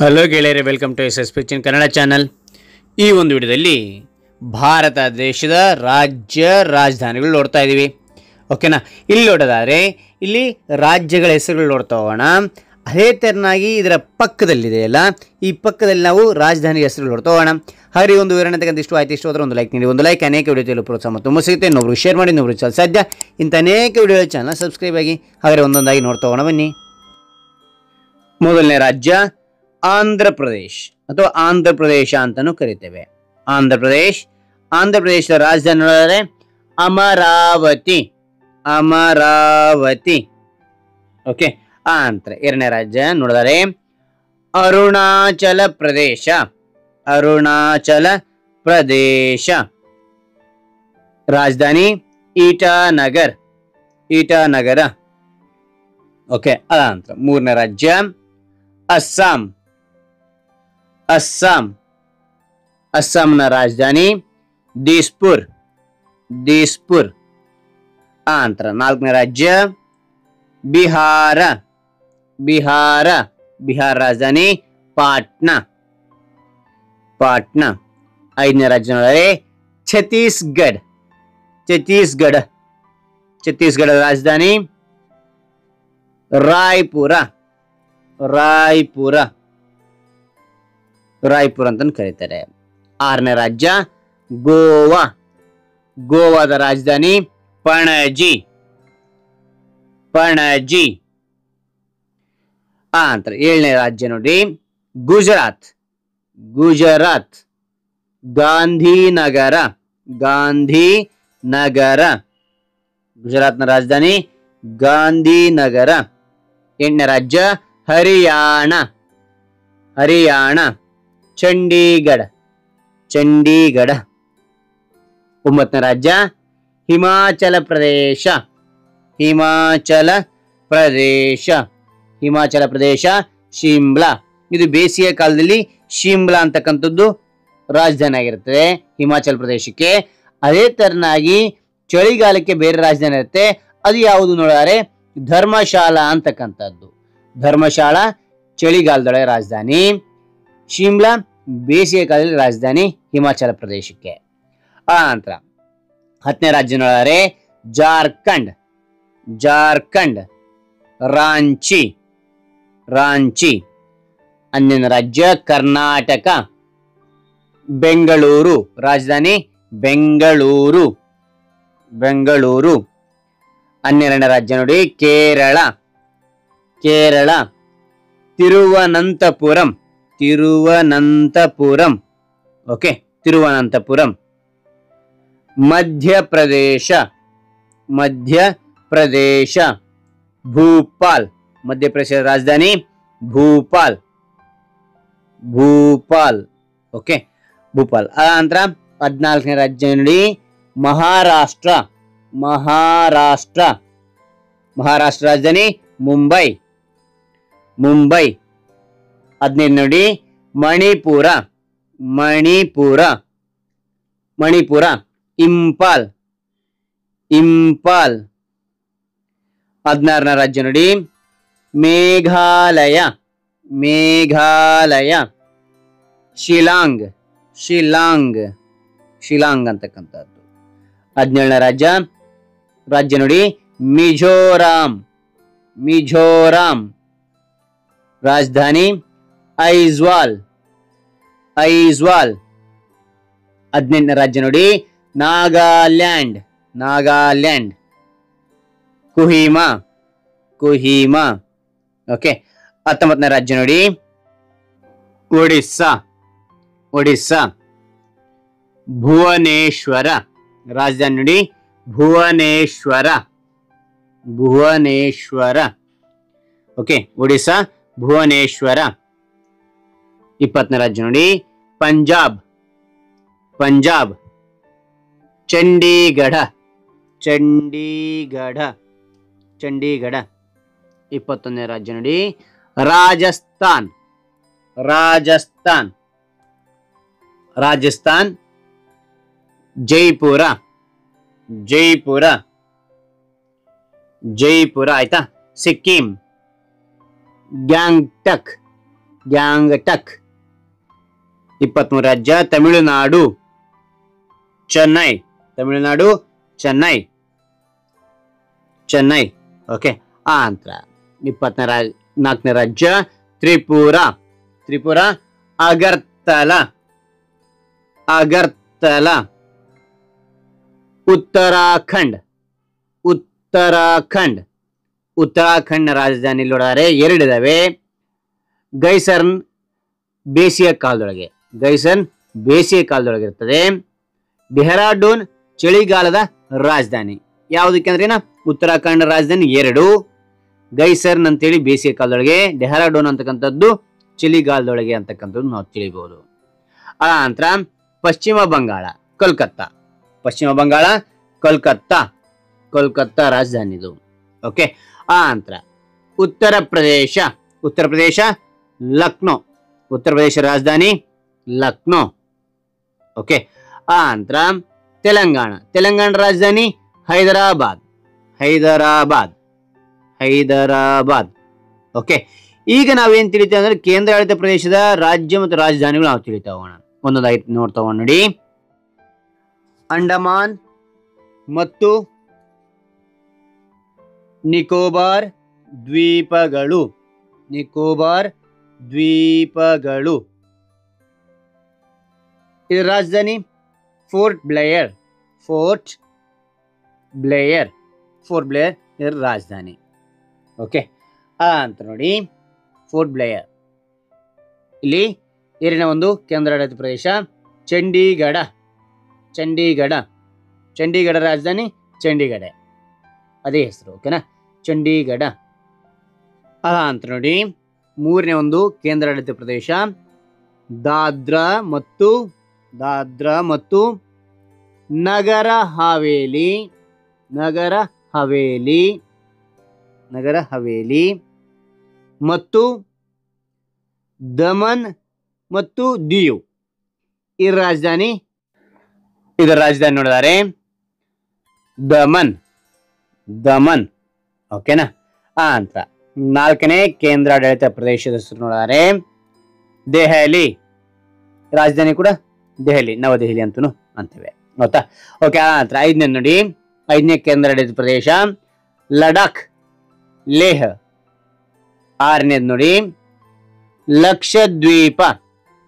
Hello ಗೆಳೆಯರೆ, welcome to S ಪಿಚಿನ್ Kannada channel. ಈ ಒಂದು ವಿಡಿಯೋದಲ್ಲಿ ಭಾರತ ದೇಶದ ರಾಜ್ಯ ರಾಜಧಾನಿಗಳು ನೋಡ್ತಾ ಇದ್ದೀವಿ. ಓಕೆನಾ. ಇಲ್ಲಿ ನೋಡೋದಾದರೆ ಇಲ್ಲಿ ರಾಜ್ಯಗಳ ಹೆಸರುಗಳು ನೋಡ್ತಾ ಹೋಗೋಣ. ಅದೇ ತೆರನಾಗಿ ಇದರ ಪಕ್ಕದಲ್ಲಿದೆಯಲ್ಲ, ಈ ಪಕ್ಕದಲ್ಲಿ ನಾವು ರಾಜಧಾನಿ ಹೆಸರುಗಳು ನೋಡ್ತಾ ಹೋಗೋಣ. ಹಾಗೆ ಒಂದು ವಿವರಣೆ ತಗೊಂಡು ಇಷ್ಟು ಆಯ್ತು, ಇಷ್ಟು ಹೋದ್ರೆ ಒಂದು ಲೈಕ್ ನೀಡಿ. ಒಂದು ಲೈಕ್ ಅನೇಕ ವಿಡಿಯೋದಲ್ಲಿ ಪ್ರೋತ್ಸಾಹ ಮತ್ತು ತುಂಬ ಸಿಗುತ್ತೆ. ಇನ್ನೊಬ್ರು ಶೇರ್ ಮಾಡಿ, ಇನ್ನೊಬ್ರು ಚಾನಲ್ ಸಾಧ್ಯ ಇಂಥ ಅನೇಕ ವಿಡಿಯೋ ಚಾನಲ್ ಸಬ್ಸ್ಕ್ರೈಬ್ ಆಗಿ. ಹಾಗೆ ಒಂದೊಂದಾಗಿ ನೋಡ್ತಾ ಹೋಗೋಣ ಬನ್ನಿ. ಮೊದಲನೇ ರಾಜ್ಯ ಆಂಧ್ರ ಪ್ರದೇಶ್ ಅಥವಾ ಆಂಧ್ರ ಪ್ರದೇಶ ಅಂತಾನೂ ಕರಿತೇವೆ. ಆಂಧ್ರ ಪ್ರದೇಶದ ರಾಜಧಾನಿ ನೋಡಿದರೆ ಅಮರಾವತಿ. ಓಕೆ. ಆಂಧ್ರ. ಎರಡನೇ ರಾಜ್ಯ ನೋಡಿದರೆ ಅರುಣಾಚಲ ಪ್ರದೇಶ. ರಾಜಧಾನಿ ಇಟಾನಗರ. ಓಕೆ. ಅದಾಂತರ ಮೂರನೇ ರಾಜ್ಯ ಅಸ್ಸಾಂನ ರಾಜಧಾನಿ ದಿಸ್ಪುರ್. ಆಂತರ ನಾಲ್ಕನೇ ರಾಜ್ಯ ಬಿಹಾರ ರಾಜಧಾನಿ ಪಾಟ್ನಾ. ಐದನೇ ರಾಜ್ಯ ನೋಡಿದರೆ ಛತ್ತೀಸ್ಗಢ ರಾಜಧಾನಿ ರಾಯ್ಪುರ ಅಂತ ಕರೀತಾರೆ. ಆರನೇ ರಾಜ್ಯ ಗೋವಾದ ರಾಜಧಾನಿ ಪಣಜಿ. ಆನಂತರ ಏಳನೇ ರಾಜ್ಯ ನೋಡಿ ಗುಜರಾತ್. ಗಾಂಧಿನಗರ. ಗುಜರಾತ್ನ ರಾಜಧಾನಿ ಗಾಂಧಿನಗರ. ಎಂಟನೇ ರಾಜ್ಯ ಹರಿಯಾಣ. ಚಂಡೀಗಢ. ಒಂಬತ್ತನೇ ರಾಜ್ಯ ಹಿಮಾಚಲ ಪ್ರದೇಶ ಶಿಮ್ಲಾ. ಇದು ಬೇಸಿಗೆ ಕಾಲದಲ್ಲಿ ಶಿಮ್ಲಾ ಅಂತಕ್ಕಂಥದ್ದು ರಾಜಧಾನಿ ಆಗಿರುತ್ತದೆ ಹಿಮಾಚಲ ಪ್ರದೇಶಕ್ಕೆ. ಅದೇ ತರನಾಗಿ ಚಳಿಗಾಲಕ್ಕೆ ಬೇರೆ ರಾಜಧಾನಿ ಇರುತ್ತೆ. ಅದು ಯಾವುದು ನೋಡಿದರೆ ಧರ್ಮಶಾಲಾ ಅಂತಕ್ಕಂಥದ್ದು. ಧರ್ಮಶಾಲಾ ಚಳಿಗಾಲದೊಳಗೆ ರಾಜಧಾನಿ, ಶಿಮ್ಲಾ ಬೇಸಿಗೆ ಕಾಲದಲ್ಲಿ ರಾಜಧಾನಿ ಹಿಮಾಚಲ ಪ್ರದೇಶಕ್ಕೆ. ಆ ನಂತರ 10ನೇ ರಾಜ್ಯ ನೋಡಿದರೆ ಜಾರ್ಖಂಡ್. ರಾಂಚಿ. 11ನೇ ರಾಜ್ಯ ಕರ್ನಾಟಕ. ಬೆಂಗಳೂರು ರಾಜಧಾನಿ ಬೆಂಗಳೂರು. 12ನೇ ರಾಜ್ಯ ನೋಡಿ ಕೇರಳ. ತಿರುವನಂತಪುರಂ. ಓಕೆ. ತಿರುವನಂತಪುರಂ. ಮಧ್ಯಪ್ರದೇಶ ಭೂಪಾಲ್. ಮಧ್ಯಪ್ರದೇಶದ ರಾಜಧಾನಿ ಭೂಪಾಲ್. ಓಕೆ. ಭೂಪಾಲ್. ಅನಂತರ 14ನೇ ರಾಜ್ಯ ನೋಡಿ ಮಹಾರಾಷ್ಟ್ರ ರಾಜಧಾನಿ ಮುಂಬೈ. 15ನೇ ನೋಡಿ ಮಣಿಪುರ. ಇಂಪಾಲ್. 16ನೇ ರಾಜ್ಯ ನೋಡಿ ಮೇಘಾಲಯ. ಶಿಲಾಂಗ್ ಅಂತಕ್ಕಂಥದ್ದು. 17ನೇ ರಾಜ್ಯ ನೋಡಿ ಮಿಜೋರಾಂ. ರಾಜಧಾನಿ ಐಜ್ವಾಲ್. 18ನೇ ರಾಜ್ಯ ನೋಡಿ ನಾಗಾಲ್ಯಾಂಡ್. ಕುಹಿಮಾ. ಓಕೆ. 19ನೇ ರಾಜ್ಯ ನೋಡಿ ಒಡಿಸ್ಸಾ. ಭುವನೇಶ್ವರ. ರಾಜಧಾನಿ ನೋಡಿ ಭುವನೇಶ್ವರ. ಓಕೆ. ಒಡಿಸ್ಸಾ ಭುವನೇಶ್ವರ. 20ನೇ ರಾಜ್ಯ ನೋಡಿ ಪಂಜಾಬ್. ಚಂಡೀಗಢ. 21ನೇ ರಾಜ್ಯ ನೋಡಿ ರಾಜಸ್ಥಾನ್. ಜೈಪುರ. ಆಯ್ತಾ. ಸಿಕ್ಕಿಂ. ಗ್ಯಾಂಗ್ಟಕ್. ಗ್ಯಾಂಗ್ಟಕ್. 23 ರಾಜ್ಯ ತಮಿಳುನಾಡು ಚೆನ್ನೈ. ತಮಿಳುನಾಡು ಚೆನ್ನೈ. ಚೆನ್ನೈ. ಓಕೆ. ಆಂಧ್ರ 24ನೇ ರಾಜ್ಯ ತ್ರಿಪುರ. ತ್ರಿಪುರ ಅಗರ್ತಲ. ಅಗರ್ತಲ. ಉತ್ತರಾಖಂಡ್. ಉತ್ತರಾಖಂಡ್. ಉತ್ತರಾಖಂಡ್ ರಾಜಧಾನಿ ನೋಡಿದರೆ ಎರಡಿದಾವೆ. ಗೈಸರ್ನ್ ಬೇಸಿಗೆ ಕಾಲದೊಳಗೆ. ಗೈಸರ್ನ್ ಬೇಸಿಗೆ ಕಾಲದೊಳಗೆ ಇರ್ತದೆ. ಡೆಹ್ರಾಡೂನ್ ಚಳಿಗಾಲದ ರಾಜಧಾನಿ. ಯಾವುದಕ್ಕೆ ಅಂದ್ರೆ ಉತ್ತರಾಖಂಡ್ ರಾಜಧಾನಿ ಎರಡು. ಗೈಸರ್ನ್ ಅಂತೇಳಿ ಬೇಸಿಗೆ ಕಾಲದೊಳಗೆ, ಡೆಹ್ರಾಡೂನ್ ಅಂತಕ್ಕಂಥದ್ದು ಚಳಿಗಾಲದೊಳಗೆ ಅಂತಕ್ಕಂಥದ್ದು ನಾವು ತಿಳಿಬಹುದು. ಆ ನಂತರ ಪಶ್ಚಿಮ ಬಂಗಾಳ ಕೋಲ್ಕತ್ತಾ. ಪಶ್ಚಿಮ ಬಂಗಾಳ ಕೋಲ್ಕತ್ತಾ. ಕೋಲ್ಕತ್ತಾ ರಾಜಧಾನಿ ಇದು. ಓಕೆ. ಆ ನಂತರ ಉತ್ತರ ಪ್ರದೇಶ. ಉತ್ತರ ಪ್ರದೇಶ ಲಕ್ನೋ. ಉತ್ತರ ಪ್ರದೇಶ ರಾಜಧಾನಿ ಲಕ್ನೋ. ಓಕೆ. ಆ ನಂತರ ತೆಲಂಗಾಣ. ತೆಲಂಗಾಣ ರಾಜಧಾನಿ ಹೈದರಾಬಾದ್. ಹೈದರಾಬಾದ್. ಹೈದರಾಬಾದ್. ಓಕೆ. ಈಗ ನಾವೇನ್ ತಿಳಿತೇವೆ ಅಂದ್ರೆ ಕೇಂದ್ರಾಡಳಿತ ಪ್ರದೇಶದ ರಾಜ್ಯ ಮತ್ತು ರಾಜಧಾನಿಗಳು ನಾವು ತಿಳಿತಾ ಹೋಗೋಣ. ಒಂದೊಂದಾಗಿ ನೋಡ್ತಾ ಹೋಗೋಣ ನೋಡಿ. ಅಂಡಮಾನ್ ಮತ್ತು ನಿಕೋಬಾರ್ ದ್ವೀಪಗಳು. ನಿಕೋಬಾರ್ ದ್ವೀಪಗಳು. ಇದರ ರಾಜಧಾನಿ fort Blair. Fort Blair. Fort Blair ಇದರ ರಾಜಧಾನಿ. ಓಕೆ. ಅಂತ ನೋಡಿ ಫೋರ್ಟ್ ಬ್ಲೇಯರ್. ಇಲ್ಲಿ ಏರಿನ ಒಂದು ಕೇಂದ್ರಾಡಳಿತ ಪ್ರದೇಶ ಚಂಡೀಗಢ. ಚಂಡೀಗಢ. ಚಂಡೀಗಢ ರಾಜಧಾನಿ ಚಂಡೀಗಢ. ಅದೇ ಹೆಸರು. ಓಕೆನಾ, ಚಂಡೀಗಢ. ಅಂತ ನೋಡಿ ಮೂರನೇ ಒಂದು ಕೇಂದ್ರಾಡಳಿತ ಪ್ರದೇಶ ದಾದ್ರಾ ಮತ್ತು ನಗರ ಹವೇಲಿ. ನಗರ ಹವೇಲಿ. ನಗರ ಹವೇಲಿ ಮತ್ತು ದಮನ್ ಮತ್ತು ದಿಯು. ಇದರ ರಾಜಧಾನಿ ನೋಡಿದರೆ ದಮನ್. ದಮನ್. ಓಕೆನಾ. ಅಂತ ನಾಲ್ಕನೇ ಕೇಂದ್ರಾಡಳಿತ ಪ್ರದೇಶದ ಹೆಸರು ನೋಡಿದರೆ ದೆಹಲಿ. ರಾಜಧಾನಿ ಕೂಡ ದೆಹಲಿ, ನವದೆಹಲಿ ಅಂತೂ ಅಂತೇವೆ. ಗೊತ್ತಾ? ಓಕೆ. ನಂತರ ಐದನೇ ನೋಡಿ, ಐದನೇ ಕೇಂದ್ರಾಡಳಿತ ಪ್ರದೇಶ ಲಡಾಖ್, ಲೇಹ್. ಆರನೇದು ನೋಡಿ ಲಕ್ಷದ್ವೀಪ.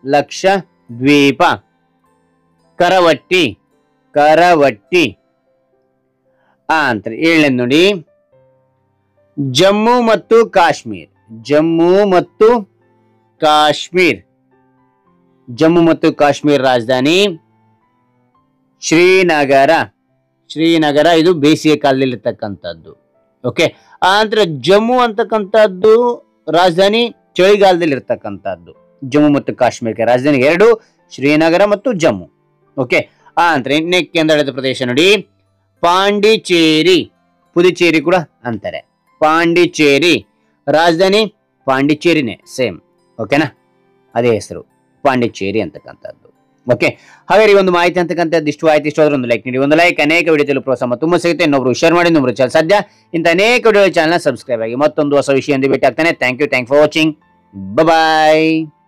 ಲಕ್ಷದ್ವೀಪ. ಕರವಟ್ಟಿ. ಕರವಟ್ಟಿ. ಅಂತ ಏಳನೇದು ನೋಡಿ ಜಮ್ಮು ಮತ್ತು ಕಾಶ್ಮೀರ್. ಜಮ್ಮು ಮತ್ತು ಕಾಶ್ಮೀರ್. ಜಮ್ಮು ಮತ್ತು ಕಾಶ್ಮೀರ್ ರಾಜಧಾನಿ ಶ್ರೀನಗರ. ಶ್ರೀನಗರ ಇದು ಬೇಸಿಗೆ ಕಾಲದಲ್ಲಿ ಇರ್ತಕ್ಕಂಥದ್ದು. ಓಕೆ. ಆನಂತರ ಜಮ್ಮು ಅಂತಕ್ಕಂಥದ್ದು ರಾಜಧಾನಿ ಚಳಿಗಾಲದಲ್ಲಿ ಇರ್ತಕ್ಕಂಥದ್ದು. ಜಮ್ಮು ಮತ್ತು ಕಾಶ್ಮೀರಕ್ಕೆ ರಾಜಧಾನಿ ಎರಡು, ಶ್ರೀನಗರ ಮತ್ತು ಜಮ್ಮು. ಓಕೆ. ಆನಂತರ ಎಂಟನೇ ಕೇಂದ್ರಾಡಳಿತ ಪ್ರದೇಶ ನೋಡಿ ಪಾಂಡಿಚೇರಿ. ಪುದುಚೇರಿ ಕೂಡ ಅಂತಾರೆ. ಪಾಂಡಿಚೇರಿ ರಾಜಧಾನಿ ಪಾಂಡಿಚೇರಿನೇ, ಸೇಮ್. ಓಕೆನಾ, ಅದೇ ಹೆಸರು ಪಾಂಡಿಚೇರಿ ಅಂತಕ್ಕಂಥದ್ದು. ಓಕೆ. ಹಾಗಾದ್ರೆ ಈ ಒಂದು ಮಾಹಿತಿ ಅಂತಕ್ಕಂಥದ್ದು ಇಷ್ಟವಾದ್ರೆ ಒಂದು ಲೈಕ್ ನೀಡಿ. ಒಂದು ಲೈಕ್ ಅನೇಕ ವಿಡಿಯೋದಲ್ಲಿ ಪ್ರೋತ್ಸಾಹ ತುಂಬ ಸಿಗುತ್ತೆ. ಇನ್ನೊಬ್ರು ಶೇರ್ ಮಾಡಿ, ಇನ್ನೊಬ್ರು ಚಾನಲ್ ಸಾಧ್ಯ ಇಂಥ ಅನೇಕ ವಿಡಿಯೋ ಚಾನಲ್ ಸಬ್ಸ್ಕ್ರೈಬ್ ಆಗಿ ಮತ್ತೊಂದು ಹೊಸ ವಿಷಯ ಭೇಟಿ ಆಗ್ತಾನೆ. Thank you for watching. Bye.